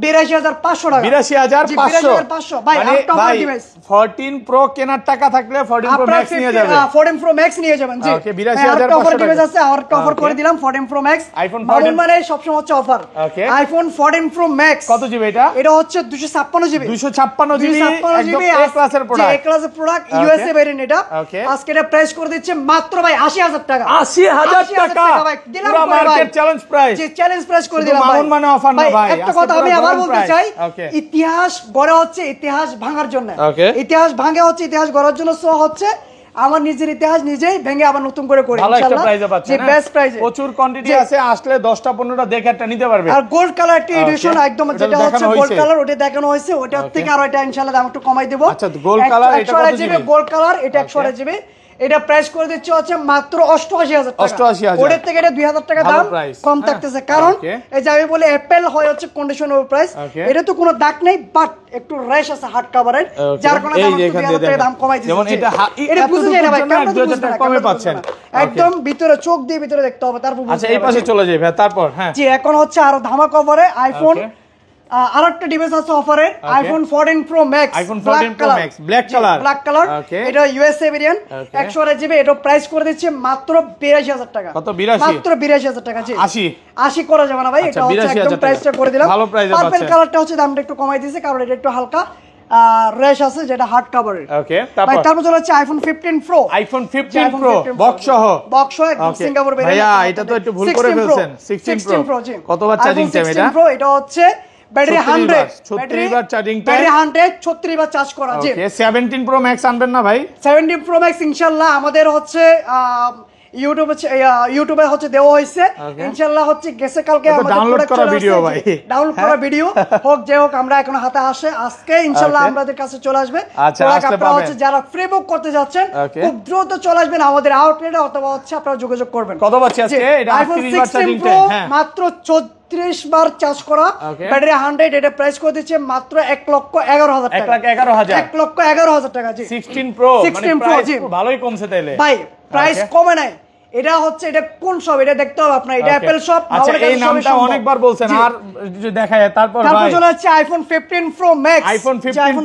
82,500 টাকা। 82,500 ভাই, আউট অফ ডিভাইস 14 প্রো কেনার টাকা থাকলে 14 প্রো ম্যাক্স নিয়ে যাবেন। 14 প্রো ম্যাক্স নিয়ে যাবেন। জি ওকে, 82,500 ডিভাইস আছে, আর অফার করে দিলাম 14 প্রো ম্যাক্স। আইফোন 14 মানে সবসময় হচ্ছে অফার। আইফোন 14 প্রো ম্যাক্স কত জিবি এটা? এটা হচ্ছে 256 জিবি 256 জিবি, একদম এ ক্লাসের প্রোডাক্ট, এ ক্লাসের প্রোডাক্ট, ইউএসএ ভেরিয়েন্ট। এটা আজকে এটা প্রাইস করে দিচ্ছে মাত্র ভাই 80,000 টাকা। 80,000 টাকা পুরো মার্কেট চ্যালেঞ্জ প্রাইস। জি চ্যালেঞ্জ প্রাইস করে দিলাম ভাই। মামুন মানে অফার না ভাই। একটা কথা আমি আবার বলতে চাই, ইতিহাস গড়া হচ্ছে ইতিহাস ভাঙার জন্য। ইতিহাস ভাঙা হচ্ছে ইতিহাস গড়ার জন্য, সো হচ্ছে আমার নিজের ইতিহাস নিজেই ভেঙে আবার নতুন করে করি ইনশাআল্লাহ। জি বেস্ট প্রাইসে প্রচুর কোয়ান্টিটি আছে, আসলে 10টা 15টা দেখে একটা নিতে পারবে। আর গোল্ড কালার একটা এডিশন একদম, যেটা হচ্ছে গোল্ড কালার, ওটা দেখানো হয়েছে, ওটার থেকে আর এটা ইনশাআল্লাহ দাম একটু কমাই দেব। আচ্ছা, গোল্ড কালার এটা কত জিবি? গোল্ড কালার এটা 128 জিবি, এটা প্রাইস করে দিচ্ছে হচ্ছে মাত্র 88,000 টাকা। 88,000, ওটার থেকে এটা 2,000 টাকা দাম কম থাকতেছে, কারণ এই যে আমি বলি অ্যাপেল হয় হচ্ছে কন্ডিশনার প্রাইস, এটা তো কোনো দাগ নেই বাট একটু র্যাশ আছে হার্ড কভারের, যার কারণে দাম 2,000 টাকা দাম কমাই দিয়েছে। যেমন এটা এটা বুঝে যায় না ভাই, কেমন 2,000 টাকা কমে পাচ্ছেন, একদম ভিতরে চোখ দিয়ে ভিতরে দেখতে হবে, তারপর আচ্ছা এই পাশে চলে যাই ভাই। তারপর হ্যাঁ জি, এখন হচ্ছে আরো ধামা কভারে আইফোন আরেকটা ডিভাইস আছে অফারে, iPhone 14 pro Max, iPhone 14 pro max black colour, এটা ইউএসএ ভেরিয়েন্ট 128 জিবি, এটা প্রাইস করে দিচ্ছে মাত্র 82,000 টাকা। কত? 82, মাত্র 82,000 টাকা। জি 80 করা যাবে না ভাই, এটা হচ্ছে একদম প্রাইসটা করে দিলাম। ভালো প্রাইসে পার্পল পাচ্ছেন। কালারটা হচ্ছে দামটা একটু কমাই দিয়েছে, কারণ এটা একটু হালকা রেশ আছে, যেটা হার্ড কভারের। ওকে, তারপর চলে হচ্ছে iPhone 15 pro, iPhone 15 pro box সহ একদম সিঙ্গাপুর ভেরিয়েন্ট। ভাইয়া এটা তো একটু ভুল করে ফেলছেন। 16 প্রো কতবার চার্জিং টাইম এটা? 16 প্রো এটা হচ্ছে ব্যাটারি 100 36 বার চার্জিং টাইম, ব্যাটারি 100 36 বার চার্জ করা। জি ওকে, 17 প্রো ম্যাক্স আনবেন না ভাই? 17 প্রো ম্যাক্স ইনশাআল্লাহ আমাদের হচ্ছে ইউটিউবে হচ্ছে দেওয়া হয়েছে, ইনশাআল্লাহ হচ্ছে গেছে কালকে আমাদের ডাউনলোড করা ভিডিও ভাই, ডাউনলোড করা ভিডিও হোক যে হোক, আমরা এখন হাতে আসে আজকে ইনশাআল্লাহ আমাদের কাছে চলে আসবে। আচ্ছা, আপনারা হচ্ছে যারা ফ্রি বুক করতে যাচ্ছেন খুব দ্রুত চলে আসবেন আমাদের আউটলেটে, অথবা হচ্ছে আপনারা যোগাযোগ করবেন। কত পাচ্ছি আজকে? এটা 38 বার চার্জিং টাইম, হ্যাঁ মাত্র 30 বার চার্জ করা, ব্যাটারি 100, এটা প্রাইস করে দিচ্ছে মাত্র 1,11,000 টাকা। 1,11,000 টাকা। জি 16 প্রো মানে প্রাইস ভালোই কমছে তাইলে ভাই, প্রাইস কমে নাই। এটা হচ্ছে এটা কোন শপ এটা দেখতে হবে আপনার, এটা অ্যাপল শপ। আচ্ছা, এই নামটা অনেকবার বলছেন, আর যদি দেখায় তারপর ভাই চলে যাচ্ছে iPhone 15 pro Max, iPhone 15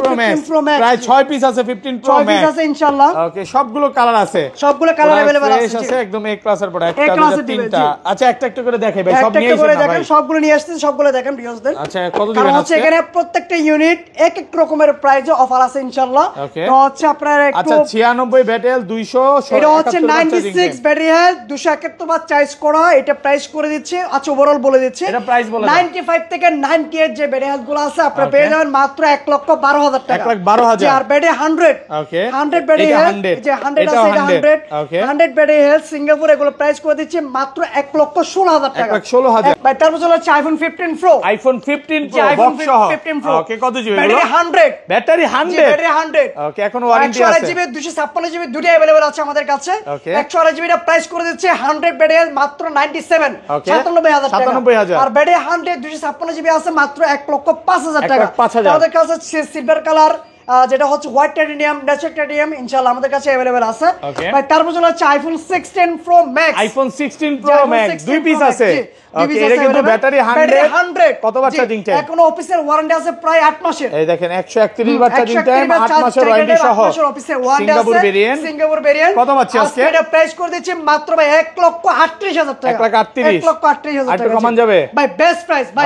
pro max প্রায় 6 পিস আছে। 15 প্রো ম্যাক্স 6 পিস আছে ইনশাআল্লাহ। ওকে, সবগুলো কালার আছে, সবগুলো কালার अवेलेबल আছে একদম এক ক্লাসের প্রোডাক্ট, একটা দুটো তিনটা। আচ্ছা, একটা একটা করে দেখাই ভাই, সব নিয়ে এসে দেখেন, সবগুলো নিয়ে আসছে, সবগুলো দেখেন ভিউয়ারদের। আচ্ছা, কত দিবেন আজকে? এখানে প্রত্যেকটা ইউনিট এক এক রকমের প্রাইসে অফার আছে ইনশাআল্লাহ। তো হচ্ছে আপনারা একটু, আচ্ছা 96 ব্যাটারি 200, এটা হচ্ছে 96 ব্যাটারি হেলথ 271 বার চার্জ করা, এটা প্রাইস করে দিচ্ছে। আচ্ছা, ওভারঅল বলে দিচ্ছে, এটা প্রাইস বলে 95 থেকে 98 যে ব্যাটারি হেলথ গুলো আছে আপনারা পেয়ে যাবেন মাত্র 1,12,000 টাকা। 1,12,000 আর ব্যাটারি 100, ওকে 100 ব্যাটারি হেলথ, যে 100 আছে এটা 100, ওকে 100 ব্যাটারি হেলথ সিঙ্গাপুর, এগুলো প্রাইস করে দিচ্ছে মাত্র 1,16,000 টাকা। 1,16,000 ভাই, তারপর চলে যাচ্ছে iPhone 15 pro, iPhone 15 pro box সহ 15 প্রো। ওকে, কত জিবি? ব্যাটারি 100, ব্যাটারি 100, ব্যাটারি 100, ওকে, এখন ওয়ারেন্টি আছে। 128 জিবি 256 জিবি দুটো अवेलेबल আছে আমাদের কাছে। 128 জিবি এর প্রাইস করে দিচ্ছে 100 ব্যাটারি মাত্র 97, 97,000 টাকা। আর ব্যাটারি 100 256 জিবি আছে মাত্র 1,05,000 টাকা। আমাদের কাছে সিলভার কালার, যেটা হচ্ছে হোয়াইট টাইটেনিয়াম, ন্যাচারাল টাইটেনিয়াম, ইনশাআল্লাহ আমাদের কাছে अवेलेबल আছে ভাই। তারপর চলে হচ্ছে iPhone 16 pro Max, iPhone 16 pro max দুই পিস আছে। ওকে, এটা কিন্তু ব্যাটারি 100 কত বার চার্জিং টাইম? এখনো অফিসের ওয়ারেন্টি আছে প্রায় 8 মাসের। এই দেখেন 131 বার চার্জিং টাইম, 8 মাসের ওয়ারেন্টি সহ অফিসের ওয়ারেন্টি আছে। সিঙ্গাপুর ভেরিয়েন্ট কত পাচ্ছি আজকে? এটা প্রাইস করে দিচ্ছি মাত্র ভাই 1,38,000 টাকা। 1,38,000 1,38,000 আর টাকা কমান যাবে ভাই, বেস্ট প্রাইস ভাই।